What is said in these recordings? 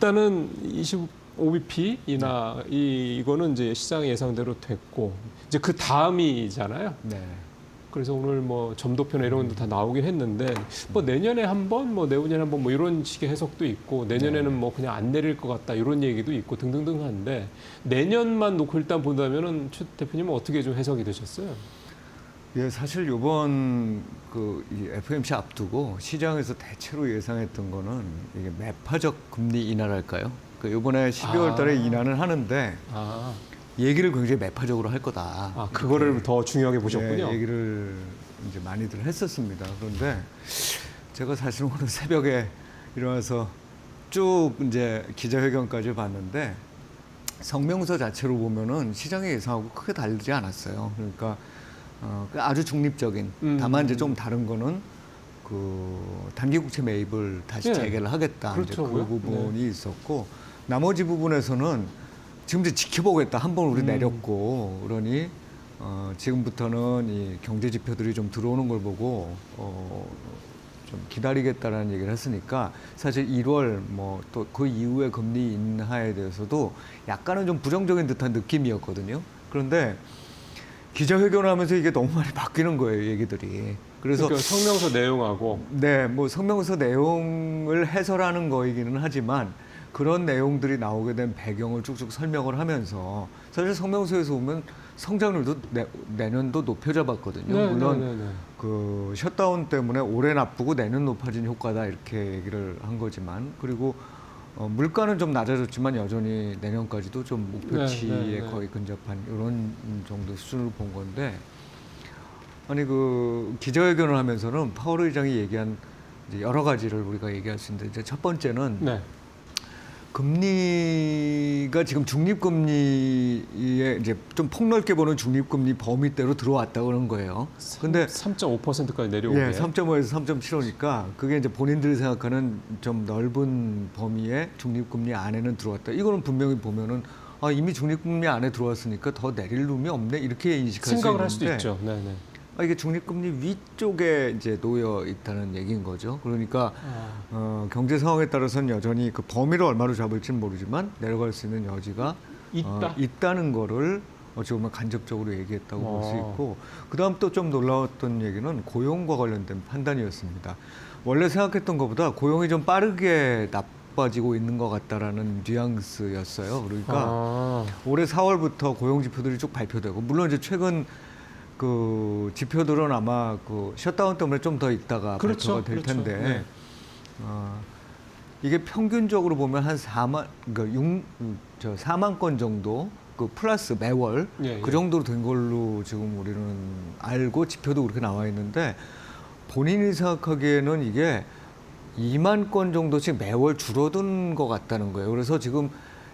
일단은 25bp이나 이거는 이제 시장 예상대로 됐고 이제 그 다음이잖아요. 네. 그래서 오늘 뭐 점도표나 이런 것도 다 나오긴 했는데 뭐 내년에 한 번, 뭐 내후년에 한 번 뭐 이런 식의 해석도 있고 내년에는 뭐 그냥 안 내릴 것 같다 이런 얘기도 있고 등등등 한데 내년만 놓고 일단 본다면은 최 대표님은 어떻게 좀 해석이 되셨어요? 예, 사실 이번 이 FOMC 앞두고 시장에서 대체로 예상했던 거는 이게 매파적 금리 인하랄까요? 이번에 12월 달에 인하는 하는데 아, 얘기를 굉장히 매파적으로 할 거다. 아 그거를 더 중요하게 보셨군요. 예, 얘기를 이제 많이들 했었습니다. 그런데 제가 사실 오늘 새벽에 일어나서 쭉 이제 기자회견까지 봤는데 성명서 자체로 보면은 시장의 예상하고 크게 다르지 않았어요. 그러니까 아주 중립적인. 다만 이제 좀 다른 거는 단기 국채 매입을 다시 네. 재개를 하겠다. 이제 그 그렇더라고요. 부분이 있었고 나머지 부분에서는 지금 이제 지켜보겠다. 한 번 우리 내렸고 그러니 지금부터는 이 경제 지표들이 좀 들어오는 걸 보고 좀 기다리겠다라는 얘기를 했으니까 사실 1월 뭐 또 그 이후에 금리 인하에 대해서도 약간은 좀 부정적인 듯한 느낌이었거든요. 그런데 기자회견을 하면서 이게 너무 많이 바뀌는 거예요, 얘기들이. 그래서 그러니까 성명서 내용하고 네, 뭐 성명서 내용을 해설하는 거이기는 하지만 그런 내용들이 나오게 된 배경을 쭉쭉 설명을 하면서 사실 성명서에서 보면 성장률도 내년도 높여잡았거든요. 네, 물론 네, 네, 네. 그 셧다운 때문에 올해 나쁘고 내년 높아진 효과다 이렇게 얘기를 한 거지만 그리고 물가는 좀 낮아졌지만 여전히 내년까지도 좀 목표치에 네, 네, 네. 거의 근접한 이런 정도 수준으로 본 건데 아니 그 기자회견을 하면서는 파월 의장이 얘기한 이제 여러 가지를 우리가 얘기할 수 있는데 이제 첫 번째는 네. 금리가 지금 중립금리에 이제 좀 폭넓게 보는 중립금리 범위대로 들어왔다 그런 거예요. 근데 3.5%까지 내려오게. 예, 3.5에서 3.75니까 그게 이제 본인들이 생각하는 좀 넓은 범위의 중립금리 안에는 들어왔다. 이거는 분명히 보면은 아, 이미 중립금리 안에 들어왔으니까 더 내릴 룸이 없네 이렇게 인식할 생각을 할 수 수도 있는데 있죠. 네, 네. 아, 이게 중립금리 위쪽에 이제 놓여 있다는 얘기인 거죠. 그러니까 경제 상황에 따라서는 여전히 그 범위를 얼마로 잡을지는 모르지만 내려갈 수 있는 여지가 있다는 거를 어찌 보면 간접적으로 얘기했다고 볼 수 있고 그다음 또 좀 놀라웠던 얘기는 고용과 관련된 판단이었습니다. 원래 생각했던 것보다 고용이 좀 빠르게 나빠지고 있는 것 같다라는 뉘앙스였어요. 그러니까 올해 4월부터 고용 지표들이 쭉 발표되고 물론 이제 최근 그 지표들은 아마 그 셧다운 때문에 좀 더 있다가 그렇죠, 발표가 될 그렇죠. 텐데 네. 이게 평균적으로 보면 한 4만 건 정도 그 플러스 매월 예, 그 예. 정도로 된 걸로 지금 우리는 알고 지표도 그렇게 나와 있는데 본인이 생각하기에는 이게 2만 건 정도씩 매월 줄어든 것 같다는 거예요. 그래서 지금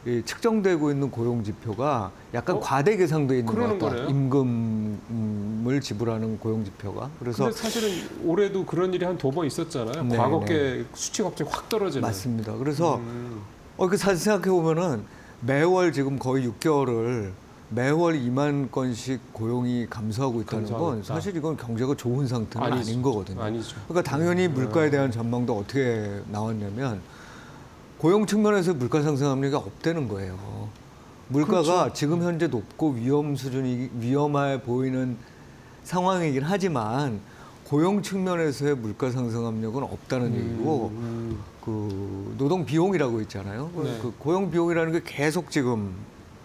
이 측정되고 있는 고용 지표가 약간 과대 계상돼 있는 것 그러는 같다. 거네요? 임금을 지불하는 고용 지표가. 그래서 근데 사실은 올해도 그런 일이 한 2번 있었잖아요. 네, 과거께 수치가 갑자기 확 떨어지는. 맞습니다. 그래서 그 사실 생각해 보면은 매월 지금 거의 6개월을 매월 2만 건씩 고용이 감소하고 있다는 건 감소하고 있다. 사실 이건 경제가 좋은 상태는 아니죠. 아닌 거거든요. 아니죠. 그러니까 당연히 물가에 대한 전망도 어떻게 나왔냐면 고용 측면에서 물가 상승 압력이 없다는 거예요. 물가가 그렇죠. 지금 현재 높고 위험해 보이는 상황이긴 하지만 고용 측면에서의 물가 상승 압력은 없다는 얘기고 그 노동 비용이라고 있잖아요. 네. 그 고용 비용이라는 게 계속 지금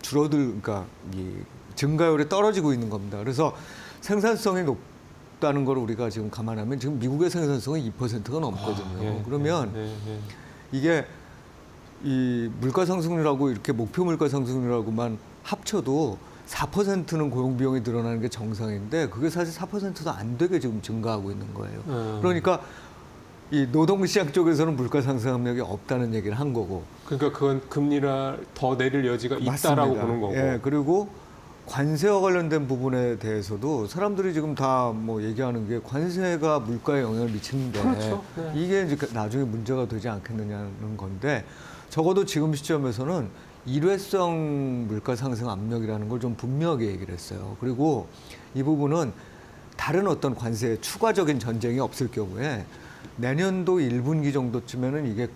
그러니까 이 증가율이 떨어지고 있는 겁니다. 그래서 생산성이 높다는 걸 우리가 지금 감안하면 지금 미국의 생산성은 2%가 넘거든요. 예, 그러면 예, 예. 이게 이 물가 상승률하고 이렇게 목표 물가 상승률하고만 합쳐도 4%는 고용 비용이 늘어나는 게 정상인데 그게 사실 4%도 안 되게 지금 증가하고 있는 거예요. 그러니까 이 노동시장 쪽에서는 물가 상승 압력이 없다는 얘기를 한 거고. 그러니까 그건 금리를 더 내릴 여지가 있다라고 맞습니다. 보는 거고. 예, 그리고 관세와 관련된 부분에 대해서도 사람들이 지금 다 뭐 얘기하는 게 관세가 물가에 영향을 미치는데 그렇죠. 네. 이게 이제 나중에 문제가 되지 않겠느냐는 건데 적어도 지금 시점에서는 일회성 물가 상승 압력이라는 걸 좀 분명하게 얘기를 했어요. 그리고 이 부분은 다른 어떤 관세에 추가적인 전쟁이 없을 경우에 내년도 1분기 정도쯤에는 이게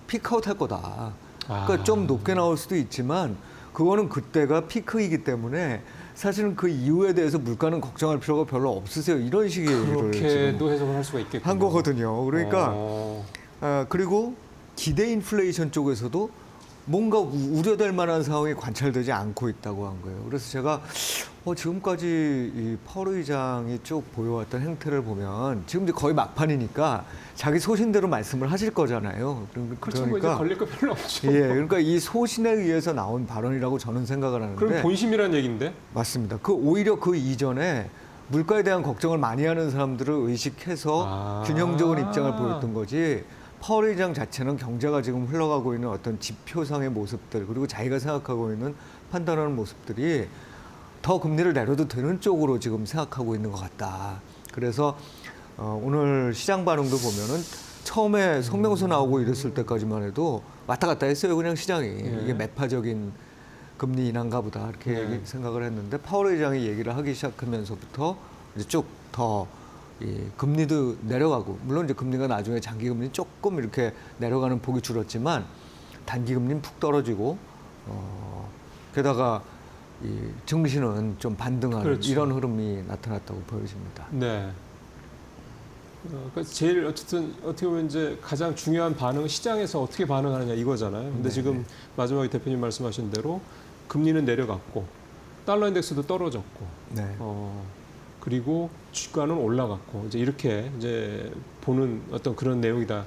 피크아웃 할 거다. 그러니까 좀 높게 나올 수도 있지만 그거는 그때가 피크이기 때문에 사실은 그 이후에 대해서 물가는 걱정할 필요가 별로 없으세요. 이런 식의 얘기를 그렇게도 해석을 할 수가 있겠군요. 한 거거든요. 그러니까 그리고 기대 인플레이션 쪽에서도 뭔가 우려될 만한 상황이 관찰되지 않고 있다고 한 거예요. 그래서 제가 지금까지 이 파월 의장이 쭉 보여왔던 행태를 보면 지금 이제 거의 막판이니까 자기 소신대로 말씀을 하실 거잖아요. 그렇죠. 뭐 이제 걸릴 거 별로 없죠. 예, 그러니까 이 소신에 의해서 나온 발언이라고 저는 생각을 하는데. 그럼 본심이란 얘기인데? 맞습니다. 오히려 그 이전에 물가에 대한 걱정을 많이 하는 사람들을 의식해서 균형적인 입장을 보였던 거지. 파월 의장 자체는 경제가 지금 흘러가고 있는 어떤 지표상의 모습들 그리고 자기가 생각하고 있는 판단하는 모습들이 더 금리를 내려도 되는 쪽으로 지금 생각하고 있는 것 같다. 그래서 오늘 시장 반응도 보면은 처음에 성명서 나오고 이랬을 때까지만 해도 왔다 갔다 했어요. 그냥 시장이. 이게 매파적인 금리 인하인가 보다 이렇게 생각을 했는데 파월 의장이 얘기를 하기 시작하면서부터 이제 쭉 더 금리도 내려가고 물론 이제 금리가 나중에 장기 금리 조금 이렇게 내려가는 폭이 줄었지만 단기 금리는 푹 떨어지고 게다가 이 증시는 좀 반등하는 그렇죠. 이런 흐름이 나타났다고 보여집니다. 네. 그러니까 제일 어떻게 보면 이제 가장 중요한 반응은 시장에서 어떻게 반응하느냐 이거잖아요. 근데 지금 마지막에 대표님 말씀하신 대로 금리는 내려갔고 달러 인덱스도 떨어졌고 네. 그리고 주가는 올라갔고 이제 이렇게 이제 보는 어떤 그런 내용이다.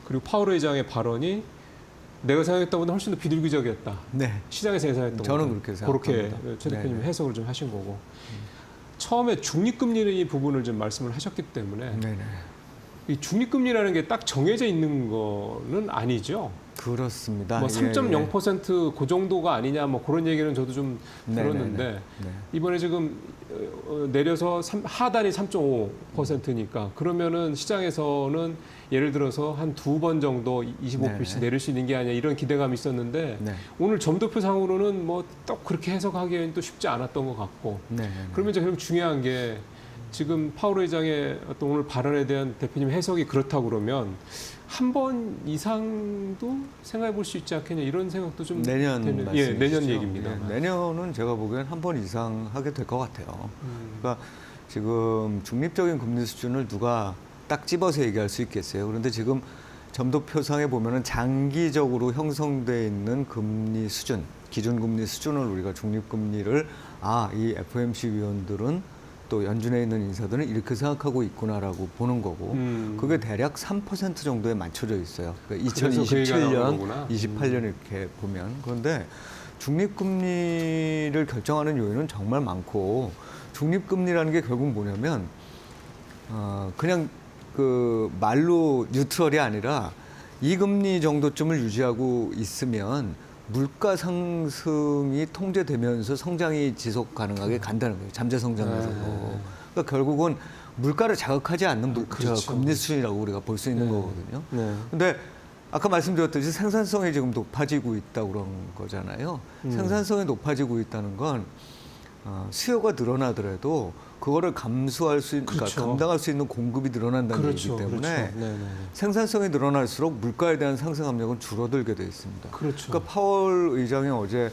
그리고 파월 의장의 발언이 내가 생각했던 것보다 훨씬 더 비둘기적이었다. 네. 시장에서 예상했던 저는 것보다. 그렇게 생각합니다. 그렇게 최 대표님 네네. 해석을 좀 하신 거고. 처음에 중립금리 부분을 좀 말씀을 하셨기 때문에 네네. 이 중립금리라는 게 딱 정해져 있는 거는 아니죠. 그렇습니다. 뭐 3.0%그 정도가 아니냐 뭐 그런 얘기는 저도 좀 들었는데 네. 이번에 지금 내려서 하단이 3.5%니까 그러면은 시장에서는 예를 들어서 한 2번 정도 25bp씩 네네. 내릴 수 있는 게 아니냐 이런 기대감이 있었는데 네. 오늘 점도표상으로는 뭐 또 그렇게 해석하기에는 또 쉽지 않았던 것 같고 네. 그러면 이제 결국 중요한 게 지금 파월 의장의 어떤 오늘 발언에 대한 대표님 해석이 그렇다고 그러면 한 번 이상도 생각해 볼 수 있지 않겠냐 이런 생각도 좀 내년 되는, 말씀이시죠? 내년 얘기입니다. 예, 내년은 제가 보기엔 한 번 이상 하게 될 것 같아요. 그러니까 지금 중립적인 금리 수준을 누가 딱 집어서 얘기할 수 있겠어요. 그런데 지금 점도표상에 보면은 장기적으로 형성돼 있는 금리 수준, 기준금리 수준을 우리가 중립금리를 이 FOMC 위원들은 또 연준에 있는 인사들은 이렇게 생각하고 있구나라고 보는 거고 그게 대략 3% 정도에 맞춰져 있어요. 그러니까 그래서 그 얘기가 나오는 2027년, 거구나. 28년 이렇게 보면 그런데 중립금리를 결정하는 요인은 정말 많고 중립금리라는 게 결국 뭐냐면 그냥 그 말로 뉴트럴이 아니라 이 금리 정도쯤을 유지하고 있으면 물가 상승이 통제되면서 성장이 지속 가능하게 간다는 거예요. 잠재 성장으로. 그러니까 결국은 물가를 자극하지 않는 그렇죠. 금리 수준이라고 우리가 볼 수 있는 거거든요. 근데 아까 말씀드렸듯이 생산성이 지금 높아지고 있다고 그런 거잖아요. 생산성이 높아지고 있다는 건 수요가 늘어나더라도 그거를 감수할 수 있는, 그렇죠. 그러니까 감당할 수 있는 공급이 늘어난다는 그렇죠. 얘기이기 때문에 그렇죠. 생산성이 늘어날수록 물가에 대한 상승 압력은 줄어들게 돼 있습니다. 그렇죠. 그러니까 파월 의장이 어제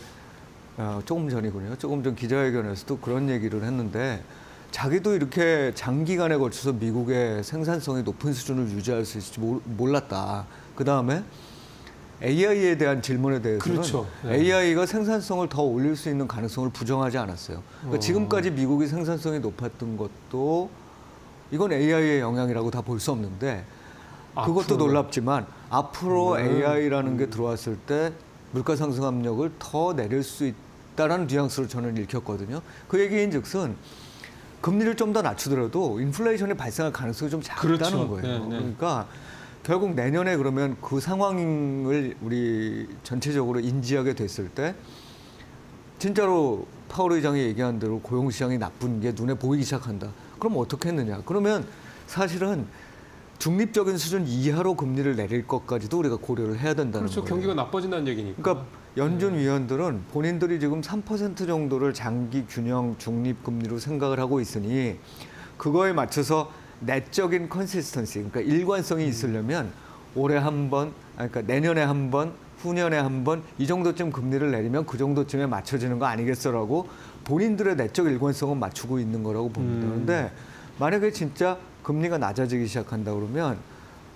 조금 전이군요. 조금 전 기자회견에서도 그런 얘기를 했는데 자기도 이렇게 장기간에 걸쳐서 미국의 생산성이 높은 수준을 유지할 수 있을지 몰랐다. 그 다음에 AI에 대한 질문에 대해서는 그렇죠. AI가 생산성을 더 올릴 수 있는 가능성을 부정하지 않았어요. 그러니까 지금까지 미국이 생산성이 높았던 것도 이건 AI의 영향이라고 다 볼 수 없는데 그것도 앞으로. 놀랍지만 앞으로 AI라는 게 들어왔을 때 물가 상승 압력을 더 내릴 수 있다라는 뉘앙스로 저는 읽혔거든요. 그 얘기인즉슨 금리를 좀 더 낮추더라도 인플레이션이 발생할 가능성이 좀 작다는 그렇죠. 거예요. 그러니까 결국 내년에 그러면 그 상황을 우리 전체적으로 인지하게 됐을 때 진짜로 파월 의장이 얘기한 대로 고용시장이 나쁜 게 눈에 보이기 시작한다. 그럼 어떻게 했느냐. 그러면 사실은 중립적인 수준 이하로 금리를 내릴 것까지도 우리가 고려를 해야 된다는 그렇죠. 거예요. 경기가 나빠진다는 얘기니까. 그러니까 연준 위원들은 본인들이 지금 3% 정도를 장기 균형 중립 금리로 생각을 하고 있으니 그거에 맞춰서 내적인 컨시스턴시, 그러니까 일관성이 있으려면 올해 한 번, 그러니까 내년에 한 번, 후년에 한번 이 정도쯤 금리를 내리면 그 정도쯤에 맞춰지는 거 아니겠어라고 본인들의 내적 일관성은 맞추고 있는 거라고 봅니다. 그런데 만약에 진짜 금리가 낮아지기 시작한다 그러면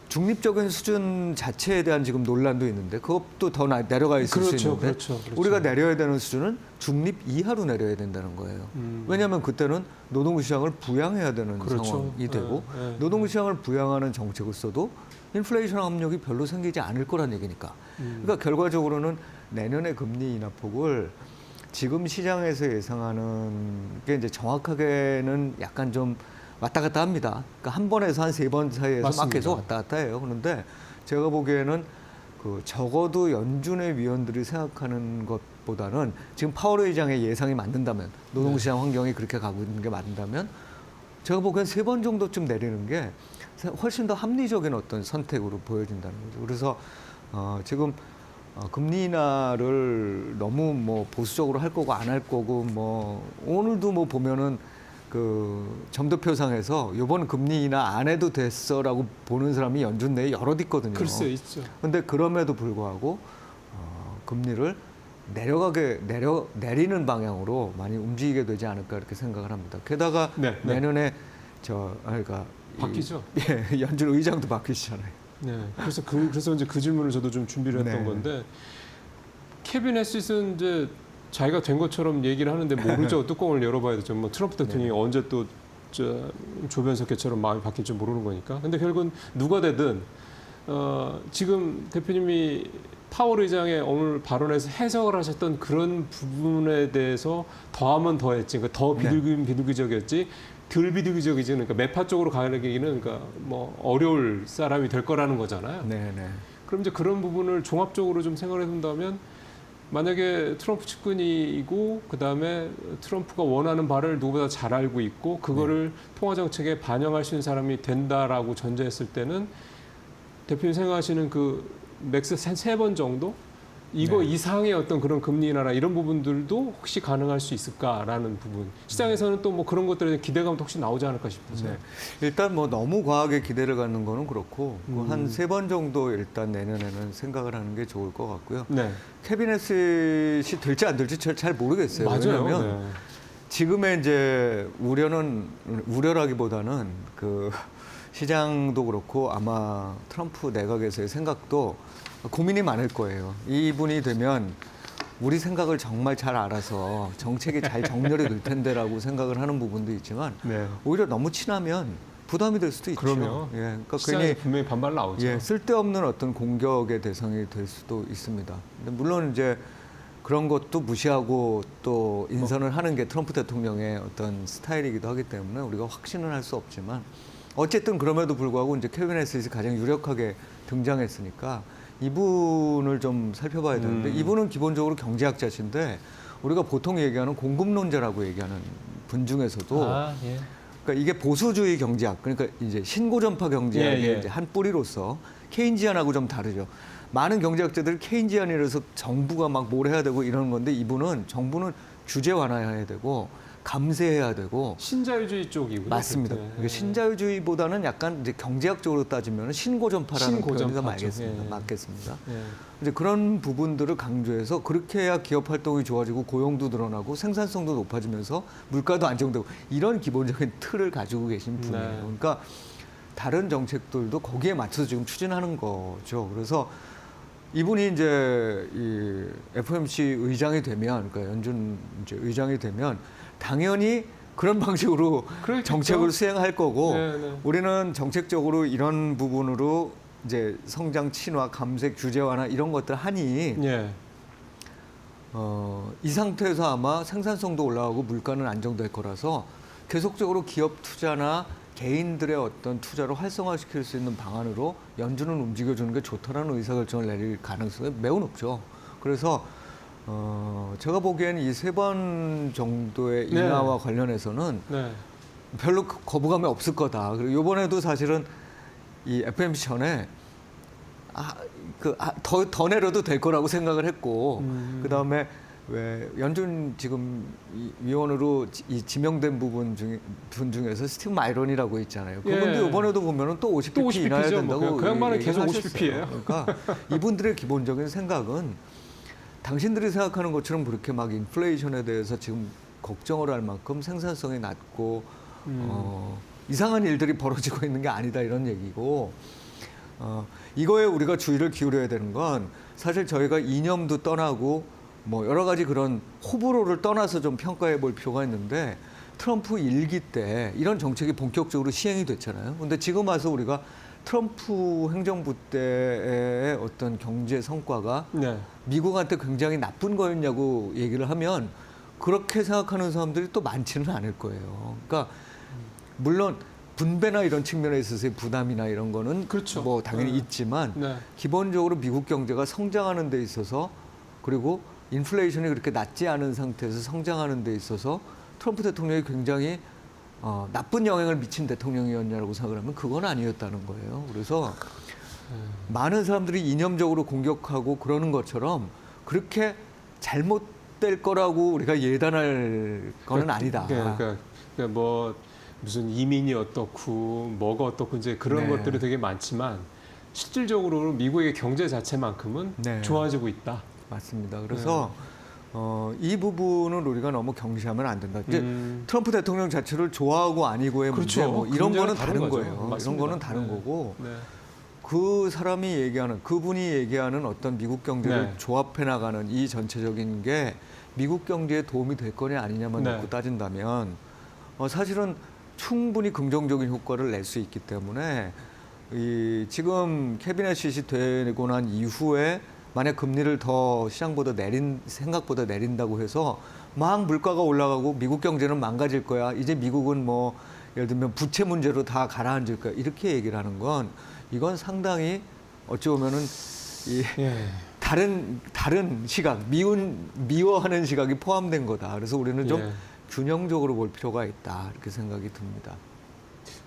중립적인 수준 자체에 대한 지금 논란도 있는데 그것도 더 내려가 있을 수 있는데 그렇죠. 우리가 내려야 되는 수준은 중립 이하로 내려야 된다는 거예요. 왜냐하면 그때는 노동부 시장을 부양해야 되는 그렇죠. 상황이 되고 네. 노동부 시장을 부양하는 정책을 써도 인플레이션 압력이 별로 생기지 않을 거란 얘기니까. 그러니까 결과적으로는 내년에 금리 인하폭을 지금 시장에서 예상하는 게 이제 정확하게는 약간 좀 왔다 갔다 합니다. 그러니까 한 번에서 한 세 번 사이에서 맞습니다. 막 계속 왔다 갔다 해요. 그런데 제가 보기에는 그 적어도 연준의 위원들이 생각하는 것보다는 지금 파월 의장의 예상이 맞는다면 노동시장 환경이 그렇게 가고 있는 게 맞는다면 제가 보기엔 세 번 정도쯤 내리는 게 훨씬 더 합리적인 어떤 선택으로 보여진다는 거죠. 그래서 지금 금리 인하를 너무 뭐 보수적으로 할 거고 안 할 거고 뭐 오늘도 뭐 보면은 그 점도표상에서 이번 금리 인하 안 해도 됐어라고 보는 사람이 연준 내에 여럿 있거든요. 글쎄 있죠. 근데 그럼에도 불구하고 금리를 내리는 방향으로 많이 움직이게 되지 않을까 이렇게 생각을 합니다. 게다가 내년에 그러니까 바뀌죠. 예, 연준 의장도 바뀌시잖아요. 네. 그래서 이제 그 질문을 저도 좀 준비를 했던 네. 건데 케빈 해시스는 이제 자기가 된 것처럼 얘기를 하는데 모르죠. 뚜껑을 열어봐야 되죠. 뭐 트럼프 대통령이 언제 또 조변석계처럼 마음이 바뀔지 모르는 거니까. 근데 결국은 누가 되든 지금 대표님이 파월 의장의 오늘 발언에서 해석을 하셨던 그런 부분에 대해서 더하면 더했지. 그러니까 더 비둘기적이었지. 덜 비둘기적이지. 그러니까 매파 쪽으로 가기는 그러니까 뭐 어려울 사람이 될 거라는 거잖아요. 네. 그럼 이제 그런 부분을 종합적으로 좀 생각을 해본다면 만약에 트럼프 측근이고 그다음에 트럼프가 원하는 바를 누구보다 잘 알고 있고 그거를 통화 정책에 반영할 수 있는 사람이 된다라고 전제했을 때는 대표님 생각하시는 그 맥스 한 세 번 정도 이거 이상의 어떤 그런 금리 인하나 이런 부분들도 혹시 가능할 수 있을까라는 부분 시장에서는 또 뭐 그런 것들에 대한 기대감도 혹시 나오지 않을까 싶어서요. 일단 뭐 너무 과하게 기대를 갖는 거는 그렇고 한 세 번 정도 일단 내년에는 생각을 하는 게 좋을 것 같고요. 네. 캐비넷이 될지 안 될지 잘 모르겠어요. 맞아요. 왜냐하면 지금의 이제 우려라기보다는 그 시장도 그렇고 아마 트럼프 내각에서의 생각도 고민이 많을 거예요. 이분이 되면 우리 생각을 정말 잘 알아서 정책이 잘 정렬이 될 텐데라고 생각을 하는 부분도 있지만 오히려 너무 친하면 부담이 될 수도 있죠. 그럼요. 예, 그러니까 시장에 분명히 반발 나오죠. 예, 쓸데없는 어떤 공격의 대상이 될 수도 있습니다. 근데 물론 이제 그런 것도 무시하고 또 인선을 하는 게 트럼프 대통령의 어떤 스타일이기도 하기 때문에 우리가 확신을 할 수 없지만 어쨌든 그럼에도 불구하고 이제 케빈 해시스 가장 유력하게 등장했으니까 이분을 좀 살펴봐야 되는데 이분은 기본적으로 경제학자신데 우리가 보통 얘기하는 공급론자라고 얘기하는 분 중에서도 그러니까 이게 보수주의 경제학 그러니까 이제 신고전파 경제학의 이제 한 뿌리로서 케인지안하고 좀 다르죠. 많은 경제학자들이 케인지안이라서 정부가 막 뭘 해야 되고 이러는 건데 이분은 정부는 규제 완화해야 되고 감세해야 되고 신자유주의 쪽이고요. 맞습니다. 네. 신자유주의보다는 약간 이제 경제학적으로 따지면 신고전파라는 표현이 더 네. 맞겠습니다. 네. 이제 그런 부분들을 강조해서 그렇게 해야 기업 활동이 좋아지고 고용도 늘어나고 생산성도 높아지면서 물가도 안정되고 이런 기본적인 틀을 가지고 계신 분이에요. 네. 그러니까 다른 정책들도 거기에 맞춰서 지금 추진하는 거죠. 그래서 이분이 이제 이 FOMC 의장이 되면, 그러니까 연준 이제 의장이 되면 당연히 그런 방식으로 그렇겠죠. 정책을 수행할 거고 네. 우리는 정책적으로 이런 부분으로 이제 성장 친화, 감세, 규제 완화 이런 것들 하니 이 상태에서 아마 생산성도 올라가고 물가는 안정될 거라서 계속적으로 기업 투자나 개인들의 어떤 투자를 활성화시킬 수 있는 방안으로 연준은 움직여주는 게 좋다라는 의사결정을 내릴 가능성이 매우 높죠. 그래서 제가 보기에는 이 세 번 정도의 인하와 관련해서는 별로 거부감이 없을 거다. 그리고 이번에도 사실은 이 FOMC 전에 더 내려도 될 거라고 생각을 했고 그다음에 왜 연준 지금 위원으로 지명된 분 중에서 스티브 마이론이라고 있잖아요. 그분도 예. 이번에도 보면은 또 50pp 인하해야 50pp죠. 된다고. 그 양반은 계속 얘기를 50pp예요. 하셨어요. 그러니까 이분들의 기본적인 생각은 당신들이 생각하는 것처럼 그렇게 막 인플레이션에 대해서 지금 걱정을 할 만큼 생산성이 낮고 이상한 일들이 벌어지고 있는 게 아니다 이런 얘기고 이거에 우리가 주의를 기울여야 되는 건 사실 저희가 이념도 떠나고 뭐 여러 가지 그런 호불호를 떠나서 좀 평가해 볼 필요가 있는데 트럼프 일기 때 이런 정책이 본격적으로 시행이 됐잖아요. 근데 지금 와서 우리가 트럼프 행정부 때의 어떤 경제 성과가 네. 미국한테 굉장히 나쁜 거였냐고 얘기를 하면 그렇게 생각하는 사람들이 또 많지는 않을 거예요. 그러니까 물론 분배나 이런 측면에 있어서의 부담이나 이런 거는 그렇죠. 뭐 당연히 네. 있지만 네. 기본적으로 미국 경제가 성장하는 데 있어서 그리고 인플레이션이 그렇게 낮지 않은 상태에서 성장하는 데 있어서 트럼프 대통령이 굉장히 나쁜 영향을 미친 대통령이었냐고 생각을 하면 그건 아니었다는 거예요. 그래서 많은 사람들이 이념적으로 공격하고 그러는 것처럼 그렇게 잘못될 거라고 우리가 예단할 거는 아니다. 그러니까 뭐 무슨 이민이 어떻고 뭐가 어떻고 이제 그런 네. 것들이 되게 많지만 실질적으로 미국의 경제 자체만큼은 네. 좋아지고 있다. 맞습니다. 그래서 이 부분을 우리가 너무 경시하면 안 된다. 이제 트럼프 대통령 자체를 좋아하고 아니고의 그렇죠. 문제, 뭐 이런 문제는 거는 다른 거죠. 거예요. 맞습니다. 이런 거는 다른 네. 거고 네. 그 사람이 얘기하는 그분이 얘기하는 어떤 미국 경제를 네. 조합해 나가는 이 전체적인 게 미국 경제에 도움이 될 거냐 아니냐만 네. 놓고 따진다면 사실은 충분히 긍정적인 효과를 낼 수 있기 때문에 지금 캐비넷이 되고 난 이후에 만약 금리를 더 시장보다 생각보다 내린다고 해서 막 물가가 올라가고 미국 경제는 망가질 거야. 이제 미국은 뭐 예를 들면 부채 문제로 다 가라앉을 거야. 이렇게 얘기를 하는 건 이건 상당히 어찌 보면은 예. 다른 시각, 미워하는 시각이 포함된 거다. 그래서 우리는 좀 예. 균형적으로 볼 필요가 있다. 이렇게 생각이 듭니다.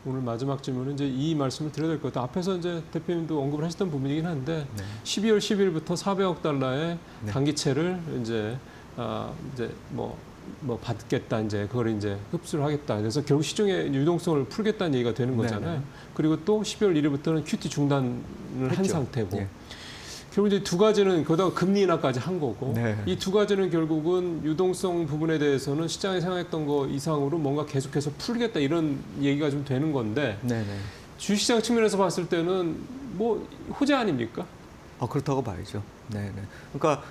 오늘 마지막 질문은 이제 이 말씀을 드려야 될 것 같아요. 앞에서 이제 대표님도 언급을 하셨던 부분이긴 한데 네. 12월 10일부터 400억 달러의 네. 단기채를 이제 뭐 받겠다 이제 그걸 이제 흡수를 하겠다. 그래서 결국 시중의 유동성을 풀겠다는 얘기가 되는 거잖아요. 네네. 그리고 또 12월 1일부터는 QT 중단을 한 했죠. 상태고. 예. 결국 이제 두 가지는 거기다가 금리 인하까지 한 거고 네. 이 두 가지는 결국은 유동성 부분에 대해서는 시장이 생각했던 거 이상으로 뭔가 계속해서 풀겠다 이런 얘기가 좀 되는 건데 네네. 주시장 측면에서 봤을 때는 뭐 호재 아닙니까? 그렇다고 봐야죠. 네네. 그러니까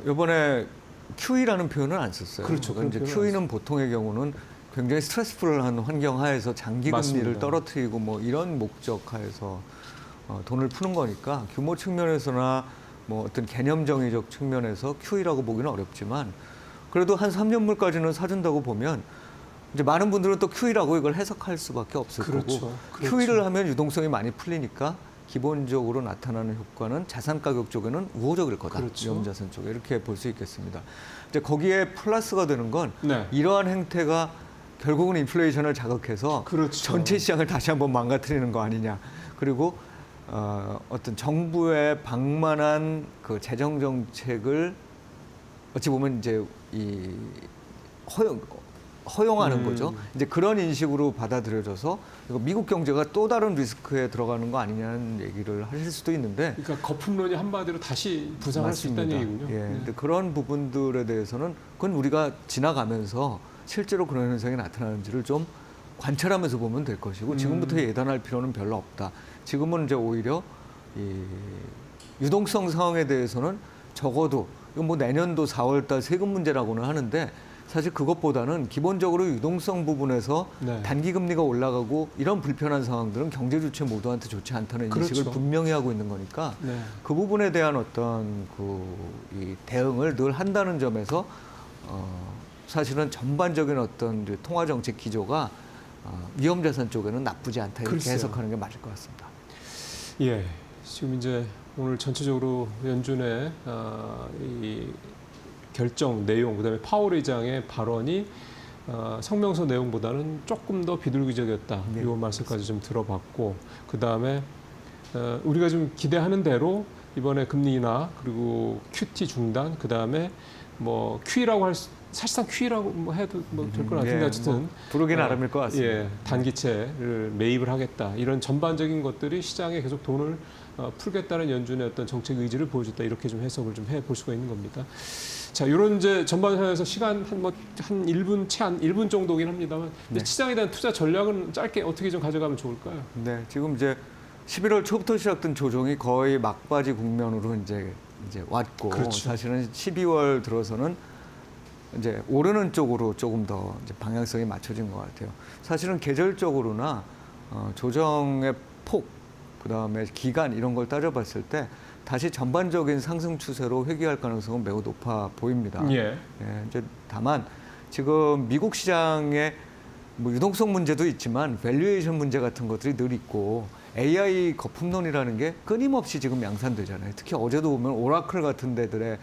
이번에 QE라는 표현을 안 썼어요. 그렇죠. 그러니까 이제 그런 표현을 QE는 보통의 경우는 굉장히 스트레스풀한 환경 하에서 장기 금리를 맞습니다. 떨어뜨리고 뭐 이런 목적 하에서 돈을 푸는 거니까 규모 측면에서나 뭐 어떤 개념 정의적 측면에서 QE라고 보기는 어렵지만 그래도 한 3년물까지는 사준다고 보면 이제 많은 분들은 또 QE라고 이걸 해석할 수밖에 없을 그렇죠. 거고 그렇죠. QE를 하면 유동성이 많이 풀리니까 기본적으로 나타나는 효과는 자산 가격 쪽에는 우호적일 거다. 그렇죠. 위험자산 쪽에 이렇게 볼 수 있겠습니다. 이제 거기에 플러스가 되는 건 네. 이러한 행태가 결국은 인플레이션을 자극해서 그렇죠. 전체 시장을 다시 한번 망가뜨리는 거 아니냐. 그리고 어떤 정부의 방만한 그 재정 정책을 어찌 보면 이제 허용하는 거죠. 이제 그런 인식으로 받아들여져서 이거 미국 경제가 또 다른 리스크에 들어가는 거 아니냐는 얘기를 하실 수도 있는데 그러니까 거품론이 한마디로 다시 부상할 수 있다는 얘기군요. 예, 네. 근데 그런 부분들에 대해서는 그건 우리가 지나가면서 실제로 그런 현상이 나타나는지를 좀 관찰하면서 보면 될 것이고 지금부터 예단할 필요는 별로 없다. 지금은 이제 오히려 이 유동성 상황에 대해서는 적어도 이건 뭐 내년도 4월달 세금 문제라고는 하는데 사실 그것보다는 기본적으로 유동성 부분에서 네. 단기 금리가 올라가고 이런 불편한 상황들은 경제 주체 모두한테 좋지 않다는 인식을 그렇죠. 분명히 하고 있는 거니까 네. 그 부분에 대한 어떤 이 대응을 늘 한다는 점에서 사실은 전반적인 어떤 이제 통화 정책 기조가 위험 자산 쪽에는 나쁘지 않다 이렇게 글쎄요. 해석하는 게 맞을 것 같습니다. 예, 지금 이제 오늘 전체적으로 연준의 이 결정 내용, 그다음에 파월 의장의 발언이 성명서 내용보다는 조금 더 비둘기적이었다. 네. 이 말씀까지 좀 들어봤고, 그다음에 우리가 좀 기대하는 대로 이번에 금리 인하 그리고 QT 중단, 그다음에 뭐 QE라고 사실상 QE라고 뭐 해도 뭐 될 것 같은데 어쨌든 뭐 부르기 나름일 것 같습니다. 예, 단기채를 매입을 하겠다 이런 전반적인 것들이 시장에 계속 돈을 풀겠다는 연준의 어떤 정책 의지를 보여줬다 이렇게 좀 해석을 좀 해볼 수가 있는 겁니다. 자, 이런 이제 전반전에서 시간 한 1분 채 한 1분 정도긴 합니다만 네. 시장에 대한 투자 전략은 짧게 어떻게 좀 가져가면 좋을까요? 네, 지금 이제 11월 초부터 시작된 조정이 거의 막바지 국면으로 이제 왔고 그렇죠. 사실은 12월 들어서는 이제 오르는 쪽으로 조금 더 이제 방향성이 맞춰진 것 같아요. 사실은 계절적으로나 조정의 폭, 그다음에 기간 이런 걸 따져봤을 때 다시 전반적인 상승 추세로 회귀할 가능성은 매우 높아 보입니다. 예. 예, 이제 다만 지금 미국 시장에 뭐 유동성 문제도 있지만 밸류에이션 문제 같은 것들이 늘 있고 AI 거품론이라는 게 끊임없이 지금 양산되잖아요. 특히 어제도 보면 오라클 같은 데들의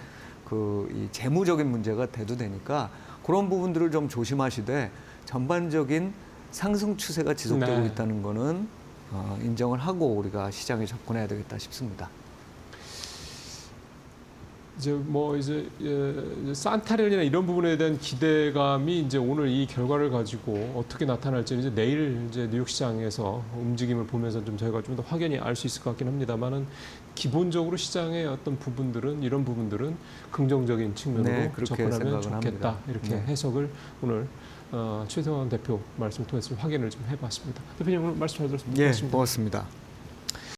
이 재무적인 문제가 대두되니까 그런 부분들을 좀 조심하시되 전반적인 상승 추세가 지속되고 네. 있다는 거는 인정을 하고 우리가 시장에 접근해야 되겠다 싶습니다. 이제 산타렐이나 이런 부분에 대한 기대감이 이제 오늘 이 결과를 가지고 어떻게 나타날지는 이제 내일 이제 뉴욕 시장에서 움직임을 보면서 좀 저희가 좀 더 확연히 알 수 있을 것 같긴 합니다만은 기본적으로 시장의 어떤 부분들은 이런 부분들은 긍정적인 측면으로 네, 그렇게 접근하면 생각을 좋겠다 합니다. 이렇게 네. 해석을 오늘 최성환 대표 말씀 통해서 확인을 좀 해봤습니다. 대표님 오늘 말씀 잘 들었습니다. 예, 고맙습니다. 고맙습니다.